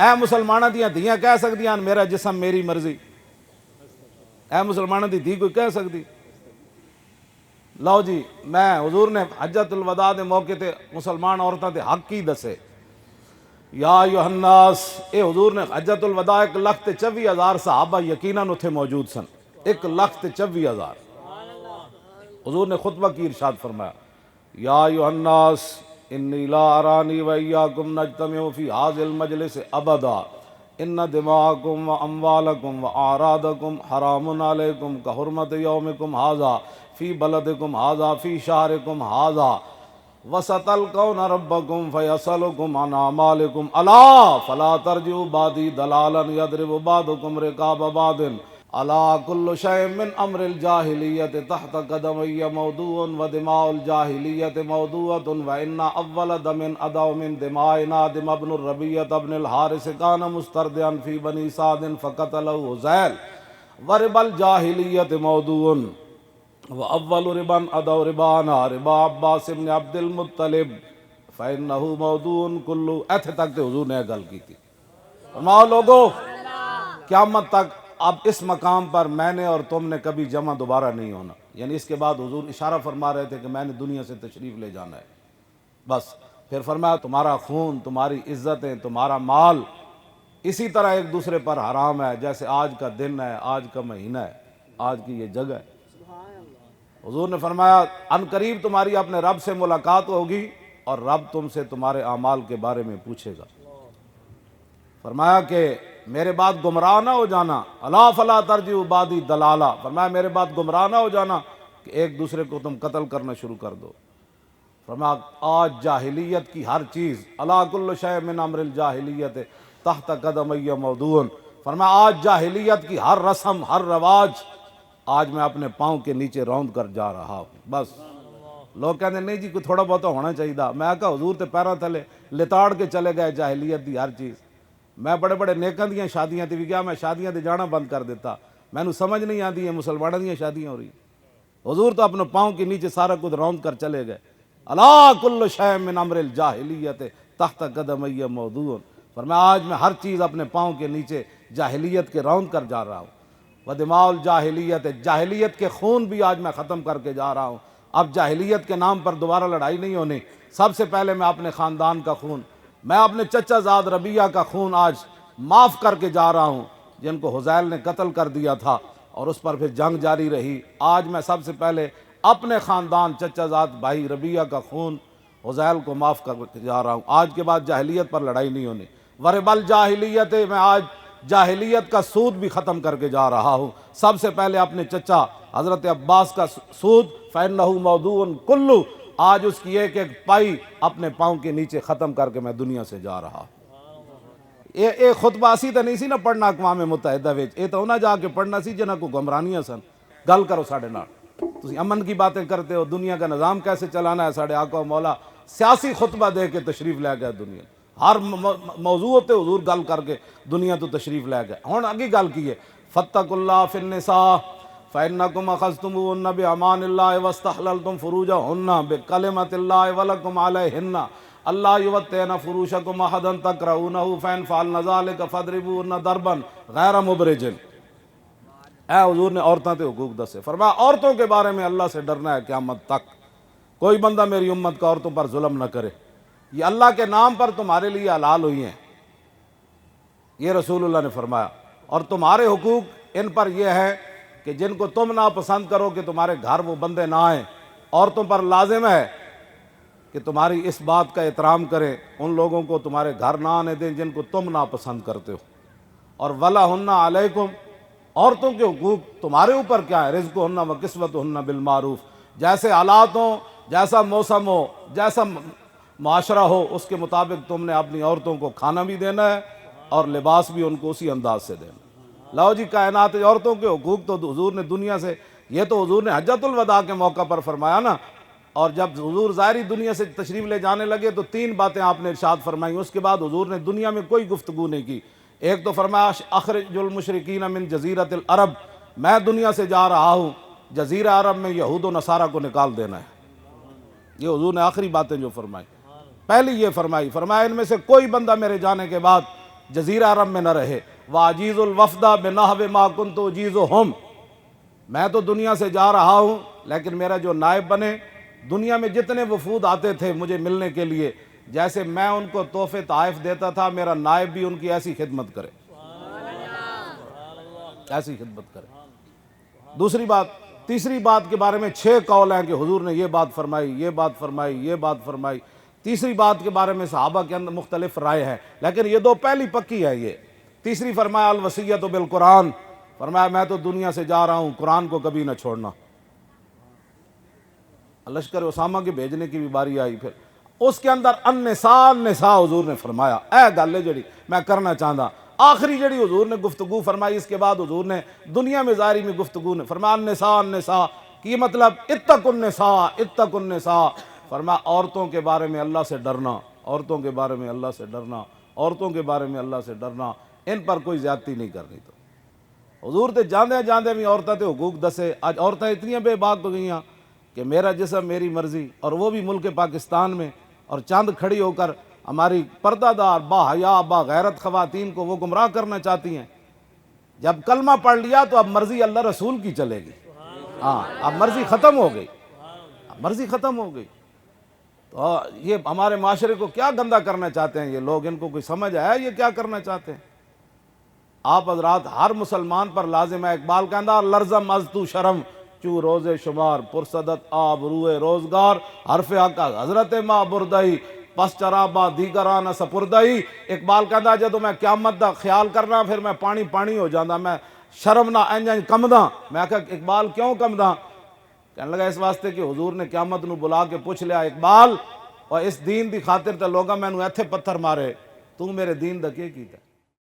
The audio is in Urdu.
اے مسلمانہ دیاں دھیاں کہہ سکدیاں میرا جسم میری مرضی؟ اے مسلمانہ دی دھی کوئی کہہ سکتی؟ لو جی میں حضور نے حجۃ الوداع دے موقع تے مسلمان عورتاں دے حق کی دسے، یا ایھا الناس، اے حضور نے حجۃ الوداع 1,24,000 صحابہ یقیناً اتھے موجود سن، 1,24,000۔ حضور نے خطبہ کی ارشاد فرمایا، یا ایھا الناس انی لا ارانی و ایاکم نجتمع فی ھذا المجلس ابدا، ان دماءکم و اموالکم و اعراضکم حرام علیکم کحرمت یومکم ھذا فی بلدکم ھذا فی شہرکم ھذا، وستلقون ربکم فیسألکم عن اعمالکم، الا فلا ترجعوا بعدی ضلالا یضرب بعضکم رقاب بعض، الا کل شیء من امر الجاہلیت تحت قدمی موضوع و دماء الجاہلیت موضوعۃ، وان اول دم ادع من دمائنا دم ابن الربیعۃ ابن الحارث کان مسترضعا فی بنی سعد فقتلہ حذیل، ورب الجاہلیت موضوع، وأول ربا أدوا ربانا ربا عباس بن عبد المطلب فإنه موضوع كل، ایتھے تک تے حضور نے گل کی تھی۔ فرماؤ لوگو قیامت تک اب اس مقام پر میں نے اور تم نے کبھی جمع دوبارہ نہیں ہونا، یعنی اس کے بعد حضور اشارہ فرما رہے تھے کہ میں نے دنیا سے تشریف لے جانا ہے بس۔ پھر فرمایا تمہارا خون، تمہاری عزتیں، تمہارا مال اسی طرح ایک دوسرے پر حرام ہے جیسے آج کا دن ہے، آج کا مہینہ ہے، آج کی یہ جگہ ہے۔ حضور نے فرمایا ان قریب تمہاری اپنے رب سے ملاقات ہوگی اور رب تم سے تمہارے اعمال کے بارے میں پوچھے گا۔ فرمایا کہ میرے بعد گمراہ نہ ہو جانا، الا فلا ترجعوا بعدی ضلالا، فرمایا میرے بعد گمراہ نہ ہو جانا کہ ایک دوسرے کو تم قتل کرنا شروع کر دو۔ فرمایا آج جاہلیت کی ہر چیز، الا کل شیء من امر الجاہلیت تحت قدمی موضوع، فرمایا آج جاہلیت کی ہر رسم، ہر رواج آج میں اپنے پاؤں کے نیچے روند کر جا رہا ہوں بس۔ لوگ کہتے ہیں نہیں جی کوئی تھوڑا بہت ہونا چاہیے، میں کہا حضور تے پیراں تھلے لتاڑ کے چلے گئے جاہلیت دی ہر چیز۔ میں بڑے بڑے نیکاں دیاں شادیاں تے بھی گیا، میں شادیاں تے جانا بند کر دیتا، مینوں سمجھ نہیں آتی یہ مسلمانوں دیاں شادیاں ہو رہی۔ حضور تو اپنے پاؤں کے نیچے سارا کچھ روند کر چلے گئے، الا کل شیء من امر الجاہلیت تحت قدمی موضوع، فرمایا آج میں ہر چیز اپنے پاؤں کے نیچے جاہلیت کے روند کر جا رہا ہوں۔ ودماء الجاہلیت، جاہلیت کے خون بھی آج میں ختم کر کے جا رہا ہوں۔ اب جاہلیت کے نام پر دوبارہ لڑائی نہیں ہونی، سب سے پہلے میں اپنے خاندان کا خون، میں اپنے چچا زاد ربیعہ کا خون آج معاف کر کے جا رہا ہوں، جن کو حذیل نے قتل کر دیا تھا اور اس پر پھر جنگ جاری رہی۔ آج میں سب سے پہلے اپنے خاندان چچا زاد بھائی ربیعہ کا خون حذیل کو معاف کر کے جا رہا ہوں، آج کے بعد جاہلیت پر لڑائی نہیں ہونی۔ ورب الجاہلیت، میں آج جاہلیت کا سود بھی ختم کر کے جا رہا ہوں، سب سے پہلے اپنے چچا حضرت عباس کا سود فإنہ موضوع کلہ، آج اس کی ایک ایک پائی اپنے پاؤں کے نیچے ختم کر کے میں دنیا سے جا رہا ہوں۔ یہ خطبہ اسی تو نہیں سی نہ پڑھنا اقوام متحدہ وچ، یہ تو نہ جا کے پڑھنا سی جنہاں کو گمرانیاں سن۔ گل کرو ساڈے نال، تسی امن کی باتیں کرتے ہو، دنیا کا نظام کیسے چلانا ہے، ساڈے آقا و مولا سیاسی خطبہ دے کے تشریف لے گئے دنیا، ہر موضوع تے حضور گل کر کے دنیا تو تشریف لے گئے۔ ہن اگی گل کی ہے، فاتقوا اللہ فی النساء فإنکم اخذتموہن بأمان اللہ واستحللتم فروجہن بکلمۃ اللہ ولکم علیہن اللہ یوطئن فروشکم احدا تکرہونہ فإن فعلن ذلک فاضربوہن ضربا غیر مبرج۔ اے حضور نے عورتوں تے حقوق دسے، فرمایا عورتوں کے بارے میں اللہ سے ڈرنا ہے قیامت تک، کوئی بندہ میری امت کا عورتوں پر ظلم نہ کرے، یہ اللہ کے نام پر تمہارے لیے حلال ہوئی ہیں، یہ رسول اللہ نے فرمایا، اور تمہارے حقوق ان پر یہ ہے کہ جن کو تم ناپسند کرو کہ تمہارے گھر وہ بندے نہ آئیں، عورتوں پر لازم ہے کہ تمہاری اس بات کا احترام کریں، ان لوگوں کو تمہارے گھر نہ آنے دیں جن کو تم ناپسند کرتے ہو۔ اور وَلَهُنَّ عَلَيْكُمْ، عورتوں کے حقوق تمہارے اوپر کیا ہے، رزقهن وکسوتهن بالمعروف، جیسے حالات ہوں، جیسا موسم ہو، جیسا معاشرہ ہو، اس کے مطابق تم نے اپنی عورتوں کو کھانا بھی دینا ہے اور لباس بھی ان کو اسی انداز سے دینا۔ لو جی کائنات عورتوں کے حقوق تو حضور نے دنیا سے، یہ تو حضور نے حجۃ الوداع کے موقع پر فرمایا نا، اور جب حضور ظاہری دنیا سے تشریف لے جانے لگے تو 3 باتیں آپ نے ارشاد فرمائی، اس کے بعد حضور نے دنیا میں کوئی گفتگو نہیں کی۔ ایک تو فرمایا اخرج المشرکین من جزیرۃ العرب، میں دنیا سے جا رہا ہوں، جزیرہ عرب میں یہود و نصارہ کو نکال دینا ہے، یہ حضور نے آخری باتیں جو فرمائی۔ پہلی یہ فرمائی ان میں سے کوئی بندہ میرے جانے کے بعد جزیرہ عرب میں نہ رہے، واجیز الوفدہ بنحو ما کنت اجیزہم، میں تو دنیا سے جا رہا ہوں لیکن میرا جو نائب بنے، دنیا میں جتنے وفود آتے تھے مجھے ملنے کے لیے، جیسے میں ان کو تحفے تحائف دیتا تھا، میرا نائب بھی ان کی ایسی خدمت کرے، ایسی خدمت کرے۔ دوسری بات، تیسری بات کے بارے میں 6 قول ہیں کہ حضور نے یہ بات فرمائی، یہ بات فرمائی، یہ بات فرمائی۔ تیسری بات کے بارے میں صحابہ کے اندر مختلف رائے ہیں، لیکن یہ 2 پہلی پکی ہے۔ یہ تیسری فرمایا الوصیۃ بالقرآن، فرمایا میں تو دنیا سے جا رہا ہوں، قرآن کو کبھی نہ چھوڑنا۔ لشکر اسامہ کے بھیجنے کی بھی باری آئی، پھر اس کے اندر النساء النساء حضور نے فرمایا، اے گل ہے جڑی میں کرنا چاہتا، آخری جڑی حضور نے گفتگو فرمائی، اس کے بعد حضور نے دنیا میں ظاہری میں گفتگو نے فرمایا النساء النساء، کی مطلب اتقوا النساء اتقوا النساء، فرمایا عورتوں کے بارے میں اللہ سے ڈرنا، عورتوں کے بارے میں اللہ سے ڈرنا، عورتوں کے بارے میں اللہ سے ڈرنا، ان پر کوئی زیادتی نہیں کرنی۔ تو حضور تے جاندے جاندے بھی عورتوں تے حقوق دسے، آج عورتیں اتنی بے باک ہو گئیاں کہ میرا جسم میری مرضی، اور وہ بھی ملک پاکستان میں، اور چاند کھڑی ہو کر ہماری پردہ دار با حیا با غیرت خواتین کو وہ گمراہ کرنا چاہتی ہیں۔ جب کلمہ پڑھ لیا تو اب مرضی اللہ رسول کی چلے گی، ہاں اب مرضی ختم ہو گئی، اب مرضی ختم ہو گئی۔ تو یہ ہمارے معاشرے کو کیا گندہ کرنا چاہتے ہیں یہ لوگ، ان کو کوئی سمجھ ہے یہ کیا کرنا چاہتے ہیں؟ آپ حضرات، ہر مسلمان پر لازم ہے، اقبال کہندا لرزم از تو شرم چو روز شمار، پرصدت آب روئے روزگار، حرف حق حضرت ماں بردئی پس چرا با دیگران سپردئی۔ اقبال کہندا جدو میں قیامت دا خیال کرنا پھر میں پانی پانی ہو جانا، میں شرم نہ انج کمدا۔ میں کہا اقبال کیوں کمدا؟ کہنے لگا اس واسطے کہ حضور نے قیامت نو بلا کے پوچھ لیا، اقبال اور اس دین دی خاطر تے لوگاں مینوں ایتھے پتھر مارے، تو میرے دین دا کی کیتا؟